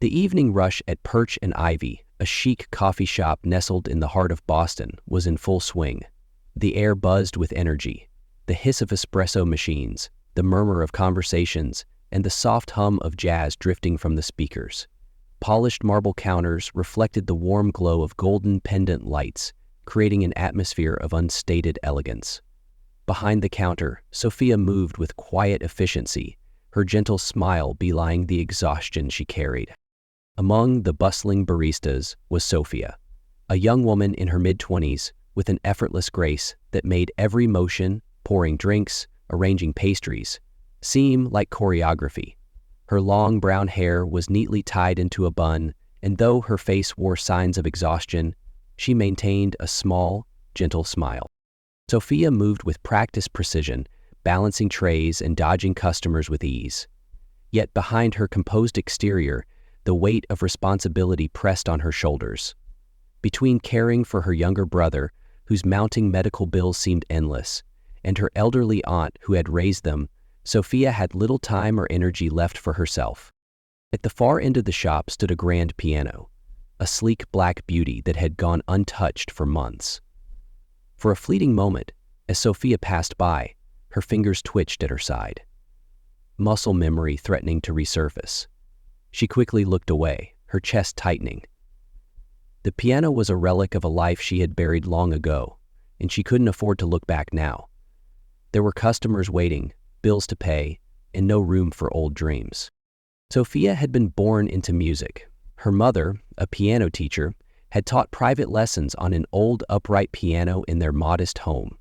The evening rush at Perch and Ivy, a chic coffee shop nestled in the heart of Boston, was in full swing. The air buzzed with energy, the hiss of espresso machines, the murmur of conversations, and the soft hum of jazz drifting from the speakers. Polished marble counters reflected the warm glow of golden pendant lights, creating an atmosphere of unstated elegance. Behind the counter, Sophia moved with quiet efficiency, her gentle smile belying the exhaustion she carried. Among the bustling baristas was Sophia, a young woman in her mid-20s with an effortless grace that made every motion, pouring drinks, arranging pastries, seem like choreography. Her long brown hair was neatly tied into a bun, and though her face wore signs of exhaustion, she maintained a small, gentle smile. Sophia moved with practiced precision, balancing trays and dodging customers with ease. Yet behind her composed exterior, the weight of responsibility pressed on her shoulders. Between caring for her younger brother, whose mounting medical bills seemed endless, and her elderly aunt who had raised them, Sophia had little time or energy left for herself. At the far end of the shop stood a grand piano, a sleek black beauty that had gone untouched for months. For a fleeting moment, as Sophia passed by, her fingers twitched at her side, muscle memory threatening to resurface. She quickly looked away, her chest tightening. The piano was a relic of a life she had buried long ago, and she couldn't afford to look back now. There were customers waiting, bills to pay, and no room for old dreams. Sophia had been born into music. Her mother, a piano teacher, had taught private lessons on an old upright piano in their modest home.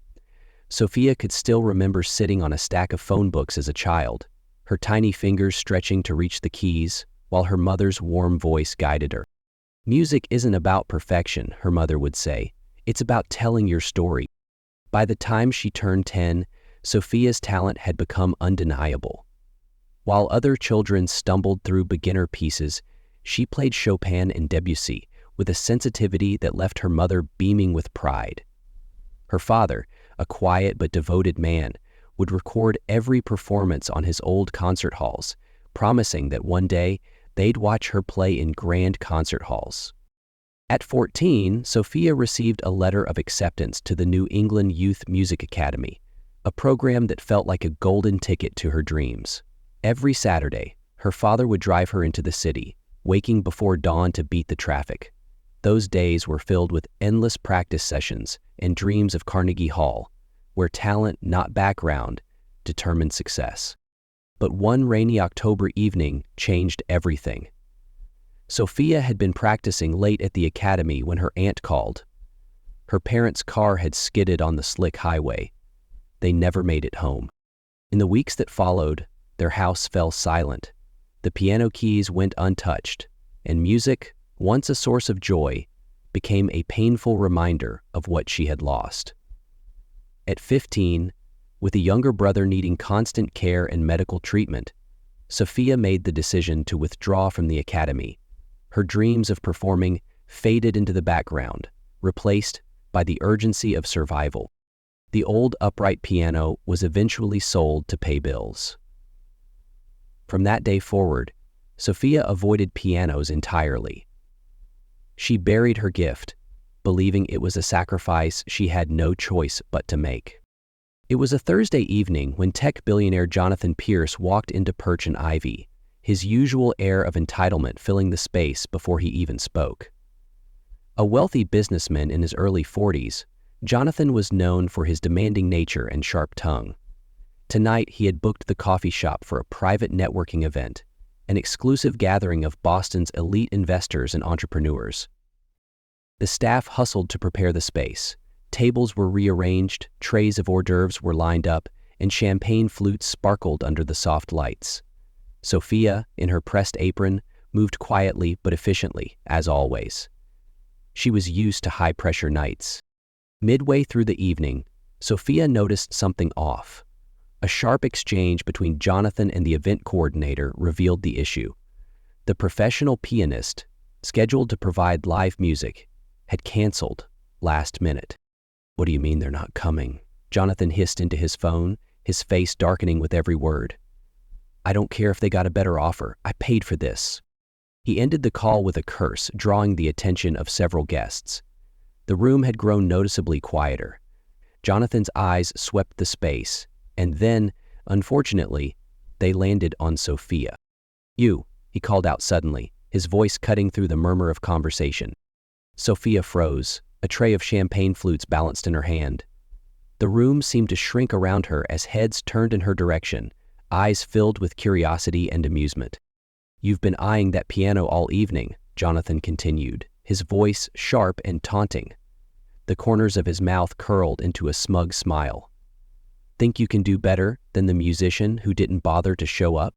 Sophia could still remember sitting on a stack of phone books as a child, her tiny fingers stretching to reach the keys, while her mother's warm voice guided her. "Music isn't about perfection," her mother would say. "It's about telling your story." By the time she turned 10, Sophia's talent had become undeniable. While other children stumbled through beginner pieces, she played Chopin and Debussy with a sensitivity that left her mother beaming with pride. Her father, a quiet but devoted man, would record every performance on his old concert halls, promising that one day they'd watch her play in grand concert halls. At 14, Sophia received a letter of acceptance to the New England Youth Music Academy, a program that felt like a golden ticket to her dreams. Every Saturday, her father would drive her into the city, waking before dawn to beat the traffic. Those days were filled with endless practice sessions and dreams of Carnegie Hall, where talent, not background, determined success. But one rainy October evening changed everything. Sophia had been practicing late at the academy when her aunt called. Her parents' car had skidded on the slick highway. They never made it home. In the weeks that followed, their house fell silent. The piano keys went untouched, and music, once a source of joy, became a painful reminder of what she had lost. At 15, with a younger brother needing constant care and medical treatment, Sophia made the decision to withdraw from the academy. Her dreams of performing faded into the background, replaced by the urgency of survival. The old upright piano was eventually sold to pay bills. From that day forward, Sophia avoided pianos entirely. She buried her gift, believing it was a sacrifice she had no choice but to make. It was a Thursday evening when tech billionaire Jonathan Pierce walked into Perch and Ivy, his usual air of entitlement filling the space before he even spoke. A wealthy businessman in his early 40s, Jonathan was known for his demanding nature and sharp tongue. Tonight, he had booked the coffee shop for a private networking event, an exclusive gathering of Boston's elite investors and entrepreneurs. The staff hustled to prepare the space. Tables were rearranged, trays of hors d'oeuvres were lined up, and champagne flutes sparkled under the soft lights. Sophia, in her pressed apron, moved quietly but efficiently, as always. She was used to high-pressure nights. Midway through the evening, Sophia noticed something off. A sharp exchange between Jonathan and the event coordinator revealed the issue. The professional pianist, scheduled to provide live music, had canceled last minute. "What do you mean they're not coming?" Jonathan hissed into his phone, his face darkening with every word. "I don't care if they got a better offer. I paid for this." He ended the call with a curse, drawing the attention of several guests. The room had grown noticeably quieter. Jonathan's eyes swept the space, and then, unfortunately, they landed on Sophia. "You," he called out suddenly, his voice cutting through the murmur of conversation. Sophia froze, a tray of champagne flutes balanced in her hand. The room seemed to shrink around her as heads turned in her direction, eyes filled with curiosity and amusement. "You've been eyeing that piano all evening," Jonathan continued, his voice sharp and taunting. The corners of his mouth curled into a smug smile. "Think you can do better than the musician who didn't bother to show up?"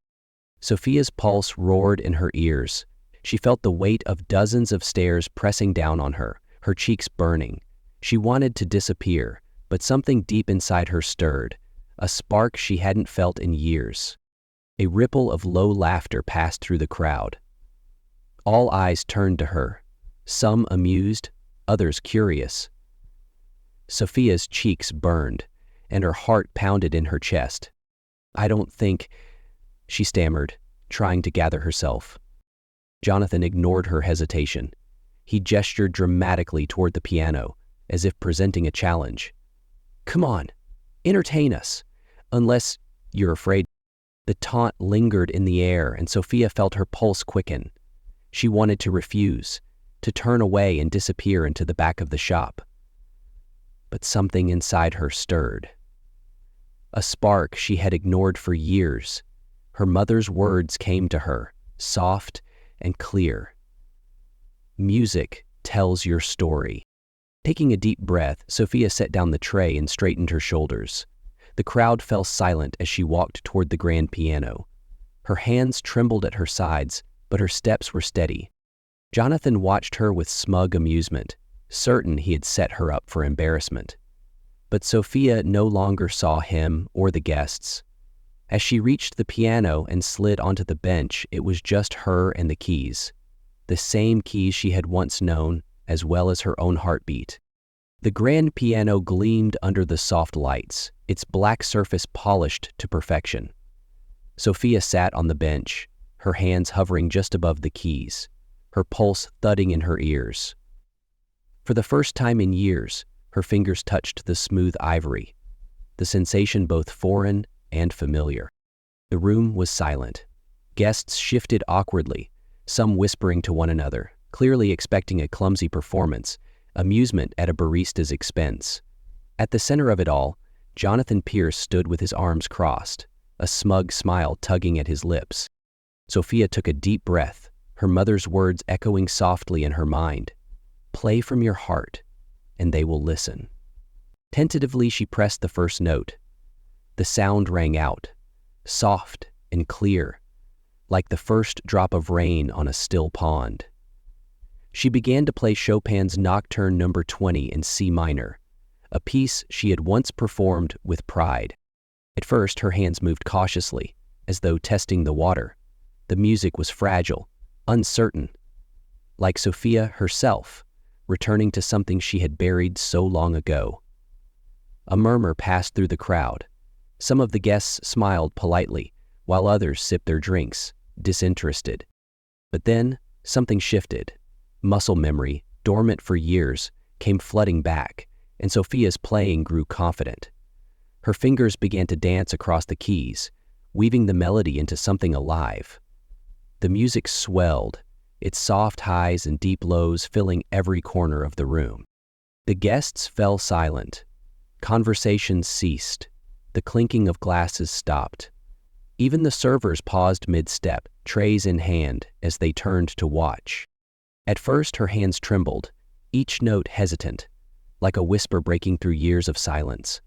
Sophia's pulse roared in her ears. She felt the weight of dozens of stares pressing down on her, her cheeks burning. She wanted to disappear, but something deep inside her stirred, a spark she hadn't felt in years. A ripple of low laughter passed through the crowd. All eyes turned to her, some amused, others curious. Sophia's cheeks burned, and her heart pounded in her chest. "I don't think," she stammered, trying to gather herself. Jonathan ignored her hesitation. He gestured dramatically toward the piano, as if presenting a challenge. "Come on, entertain us, unless you're afraid." The taunt lingered in the air, and Sophia felt her pulse quicken. She wanted to refuse, to turn away and disappear into the back of the shop. But something inside her stirred. A spark she had ignored for years. Her mother's words came to her, soft and clear. "Music tells your story." Taking a deep breath, Sophia set down the tray and straightened her shoulders. The crowd fell silent as she walked toward the grand piano. Her hands trembled at her sides, but her steps were steady. Jonathan watched her with smug amusement, certain he had set her up for embarrassment. But Sophia no longer saw him or the guests. As she reached the piano and slid onto the bench, it was just her and the keys. The same keys she had once known, as well as her own heartbeat. The grand piano gleamed under the soft lights, its black surface polished to perfection. Sophia sat on the bench, her hands hovering just above the keys, her pulse thudding in her ears. For the first time in years, her fingers touched the smooth ivory, the sensation both foreign and familiar. The room was silent. Guests shifted awkwardly, some whispering to one another, clearly expecting a clumsy performance, amusement at a barista's expense. At the center of it all, Jonathan Pierce stood with his arms crossed, a smug smile tugging at his lips. Sophia took a deep breath, her mother's words echoing softly in her mind. "Play from your heart, and they will listen." Tentatively, she pressed the first note. The sound rang out, soft and clear, like the first drop of rain on a still pond. She began to play Chopin's Nocturne No. 20 in C minor, a piece she had once performed with pride. At first, her hands moved cautiously, as though testing the water. The music was fragile, uncertain, like Sophia herself, returning to something she had buried so long ago. A murmur passed through the crowd. Some of the guests smiled politely, while others sipped their drinks, disinterested. But then, something shifted. Muscle memory, dormant for years, came flooding back, and Sophia's playing grew confident. Her fingers began to dance across the keys, weaving the melody into something alive. The music swelled, its soft highs and deep lows filling every corner of the room. The guests fell silent. Conversations ceased. The clinking of glasses stopped. Even the servers paused mid-step, trays in hand, as they turned to watch. At first, her hands trembled, each note hesitant, like a whisper breaking through years of silence.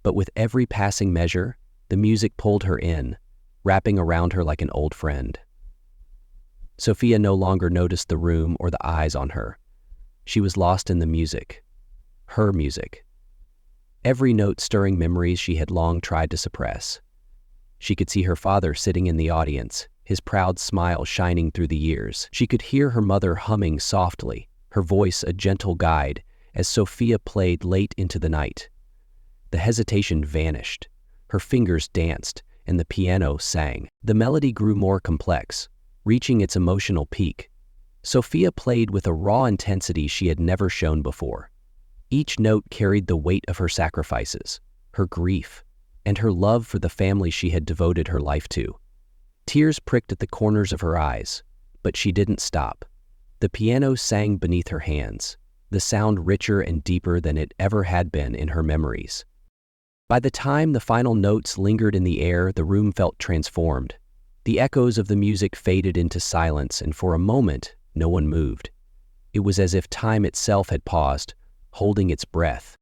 But with every passing measure, the music pulled her in, wrapping around her like an old friend. Sophia no longer noticed the room or the eyes on her. She was lost in the music, her music. Every note stirring memories she had long tried to suppress. She could see her father sitting in the audience, his proud smile shining through the years. She could hear her mother humming softly, her voice a gentle guide, as Sophia played late into the night. The hesitation vanished. Her fingers danced, and the piano sang. The melody grew more complex, reaching its emotional peak. Sophia played with a raw intensity she had never shown before. Each note carried the weight of her sacrifices, her grief, and her love for the family she had devoted her life to. Tears pricked at the corners of her eyes, but she didn't stop. The piano sang beneath her hands, the sound richer and deeper than it ever had been in her memories. By the time the final notes lingered in the air, the room felt transformed. The echoes of the music faded into silence, and for a moment, no one moved. It was as if time itself had paused, holding its breath.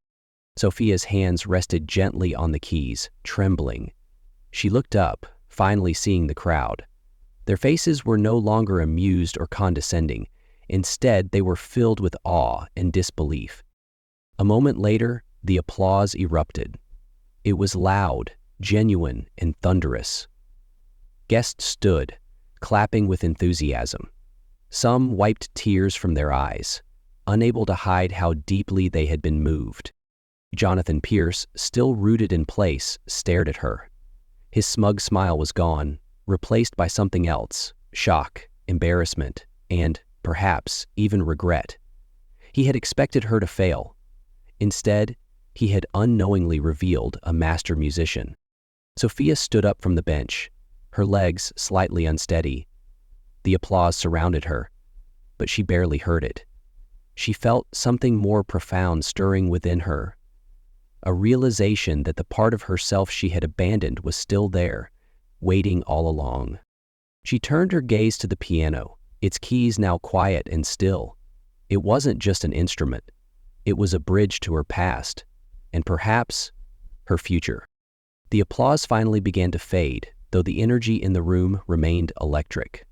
Sophia's hands rested gently on the keys, trembling. She looked up, finally seeing the crowd. Their faces were no longer amused or condescending. Instead, they were filled with awe and disbelief. A moment later, the applause erupted. It was loud, genuine, and thunderous. Guests stood, clapping with enthusiasm. Some wiped tears from their eyes, unable to hide how deeply they had been moved. Jonathan Pierce, still rooted in place, stared at her. His smug smile was gone, replaced by something else: shock, embarrassment, and, perhaps, even regret. He had expected her to fail. Instead, he had unknowingly revealed a master musician. Sophia stood up from the bench, her legs slightly unsteady. The applause surrounded her, but she barely heard it. She felt something more profound stirring within her, a realization that the part of herself she had abandoned was still there, waiting all along. She turned her gaze to the piano, its keys now quiet and still. It wasn't just an instrument. It was a bridge to her past, and perhaps her future. The applause finally began to fade, though the energy in the room remained electric.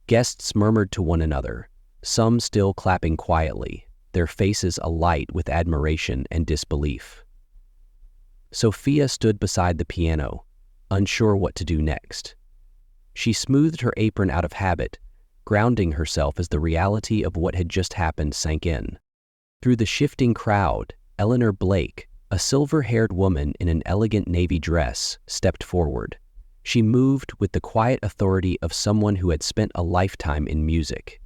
Guests murmured to one another, some still clapping quietly, their faces alight with admiration and disbelief. Sophia stood beside the piano, unsure what to do next. She smoothed her apron out of habit, grounding herself as the reality of what had just happened sank in. Through the shifting crowd, Eleanor Blake, a silver-haired woman in an elegant navy dress, stepped forward. She moved with the quiet authority of someone who had spent a lifetime in music.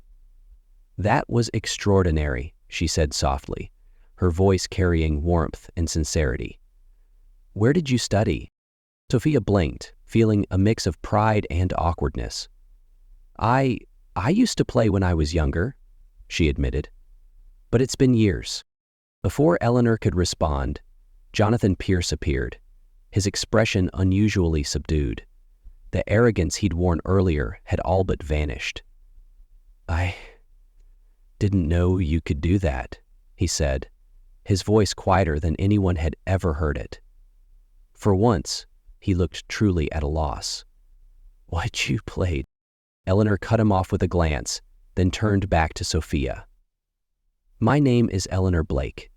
"That was extraordinary," she said softly, her voice carrying warmth and sincerity. "Where did you study?" Sophia blinked, feeling a mix of pride and awkwardness. I used to play when I was younger," she admitted. "But it's been years." Before Eleanor could respond, Jonathan Pierce appeared, his expression unusually subdued. The arrogance he'd worn earlier had all but vanished. "I didn't know you could do that," he said, his voice quieter than anyone had ever heard it. For once, he looked truly at a loss. "What you played?" Eleanor cut him off with a glance, then turned back to Sophia. "My name is Eleanor Blake.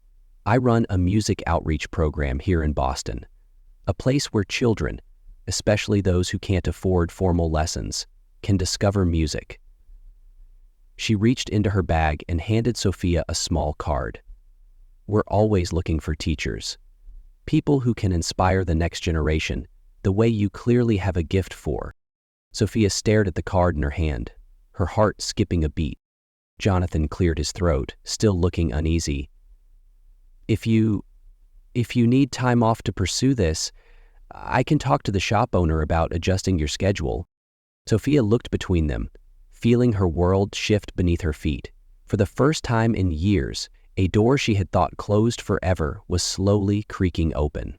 I run a music outreach program here in Boston, a place where children, especially those who can't afford formal lessons, can discover music." She reached into her bag and handed Sophia a small card. "We're always looking for teachers, people who can inspire the next generation the way you clearly have a gift for." Sophia stared at the card in her hand, her heart skipping a beat. Jonathan cleared his throat, still looking uneasy. If you need time off to pursue this, I can talk to the shop owner about adjusting your schedule." Sophia looked between them, feeling her world shift beneath her feet. For the first time in years, a door she had thought closed forever was slowly creaking open.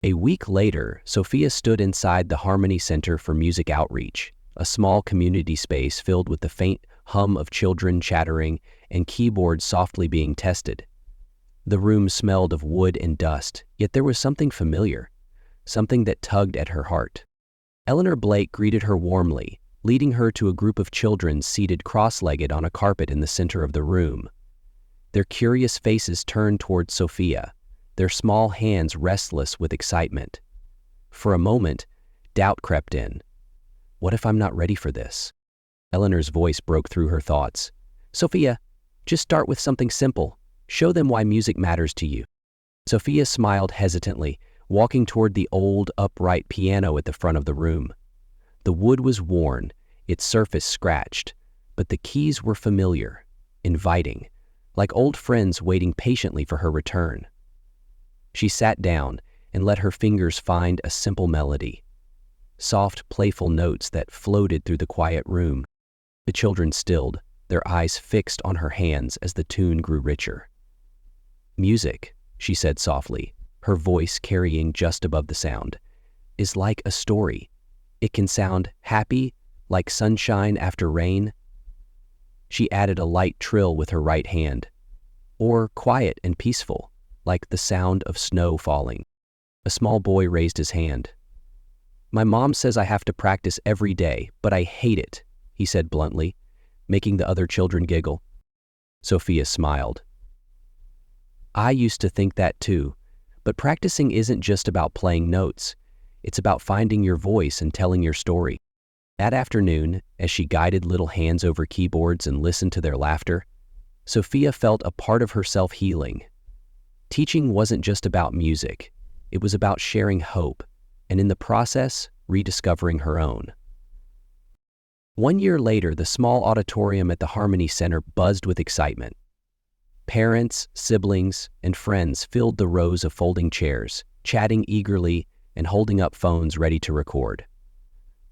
A week later, Sophia stood inside the Harmony Center for Music Outreach, a small community space filled with the faint hum of children chattering and keyboards softly being tested. The room smelled of wood and dust, yet there was something familiar, something that tugged at her heart. Eleanor Blake greeted her warmly, leading her to a group of children seated cross-legged on a carpet in the center of the room. Their curious faces turned towards Sophia, their small hands restless with excitement. For a moment, doubt crept in. What if I'm not ready for this? Eleanor's voice broke through her thoughts. "Sophia, just start with something simple. Show them why music matters to you." Sophia smiled hesitantly, walking toward the old, upright piano at the front of the room. The wood was worn, its surface scratched, but the keys were familiar, inviting, like old friends waiting patiently for her return. She sat down and let her fingers find a simple melody. Soft, playful notes that floated through the quiet room. The children stilled, their eyes fixed on her hands as the tune grew richer. "Music," she said softly, her voice carrying just above the sound, "is like a story. It can sound happy, like sunshine after rain." She added a light trill with her right hand, or quiet and peaceful, like the sound of snow falling. A small boy raised his hand. "My mom says I have to practice every day, but I hate it," he said bluntly, making the other children giggle. Sophia smiled. "I used to think that too, but practicing isn't just about playing notes. It's about finding your voice and telling your story." That afternoon, as she guided little hands over keyboards and listened to their laughter, Sophia felt a part of herself healing. Teaching wasn't just about music. It was about sharing hope, and in the process, rediscovering her own. 1 year later, the small auditorium at the Harmony Center buzzed with excitement. Parents, siblings, and friends filled the rows of folding chairs, chatting eagerly and holding up phones ready to record.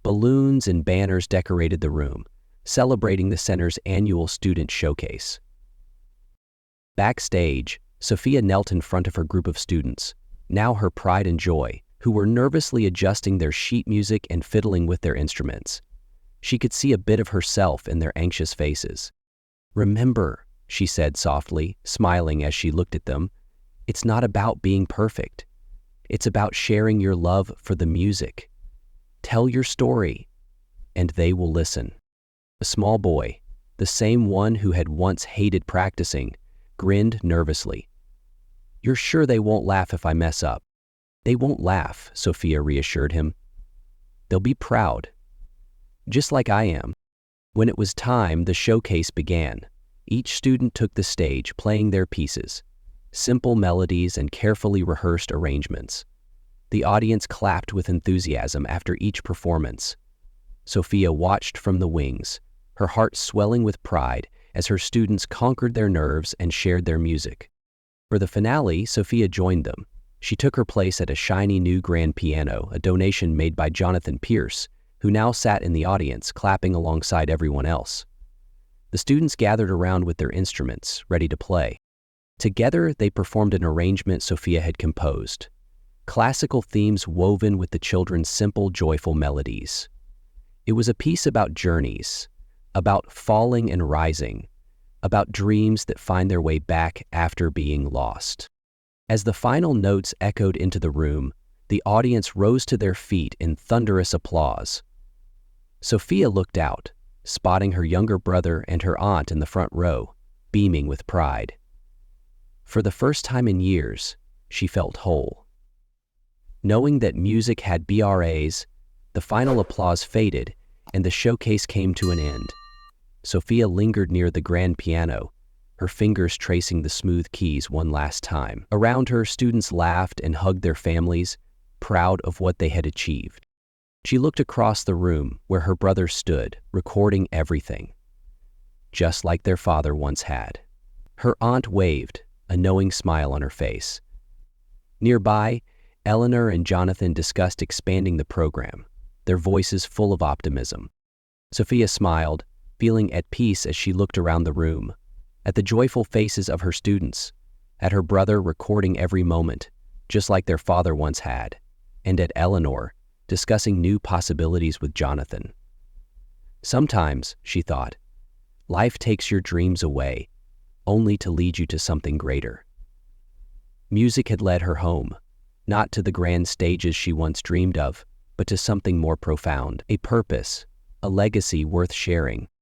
Balloons and banners decorated the room, celebrating the center's annual student showcase. Backstage, Sophia knelt in front of her group of students, now her pride and joy, who were nervously adjusting their sheet music and fiddling with their instruments. She could see a bit of herself in their anxious faces. "Remember," she said softly, smiling as she looked at them, "it's not about being perfect. It's about sharing your love for the music. Tell your story, and they will listen." A small boy, the same one who had once hated practicing, grinned nervously. "You're sure they won't laugh if I mess up?" "They won't laugh," Sophia reassured him. "They'll be proud. Just like I am." When it was time, the showcase began. Each student took the stage, playing their pieces, simple melodies and carefully rehearsed arrangements. The audience clapped with enthusiasm after each performance. Sophia watched from the wings, her heart swelling with pride as her students conquered their nerves and shared their music. For the finale, Sophia joined them. She took her place at a shiny new grand piano, a donation made by Jonathan Pierce, who now sat in the audience, clapping alongside everyone else. The students gathered around with their instruments, ready to play. Together, they performed an arrangement Sophia had composed, classical themes woven with the children's simple, joyful melodies. It was a piece about journeys, about falling and rising, about dreams that find their way back after being lost. As the final notes echoed into the room, the audience rose to their feet in thunderous applause. Sophia looked out, spotting her younger brother and her aunt in the front row, beaming with pride. For the first time in years, she felt whole. Knowing that music had BRAs, the final applause faded and the showcase came to an end. Sophia lingered near the grand piano, her fingers tracing the smooth keys one last time. Around her, students laughed and hugged their families, proud of what they had achieved. She looked across the room where her brother stood, recording everything, just like their father once had. Her aunt waved, a knowing smile on her face. Nearby, Eleanor and Jonathan discussed expanding the program, their voices full of optimism. Sophia smiled, feeling at peace as she looked around the room, at the joyful faces of her students, at her brother recording every moment, just like their father once had, and at Eleanor, discussing new possibilities with Jonathan. Sometimes, she thought, life takes your dreams away, only to lead you to something greater. Music had led her home, not to the grand stages she once dreamed of, but to something more profound, a purpose, a legacy worth sharing.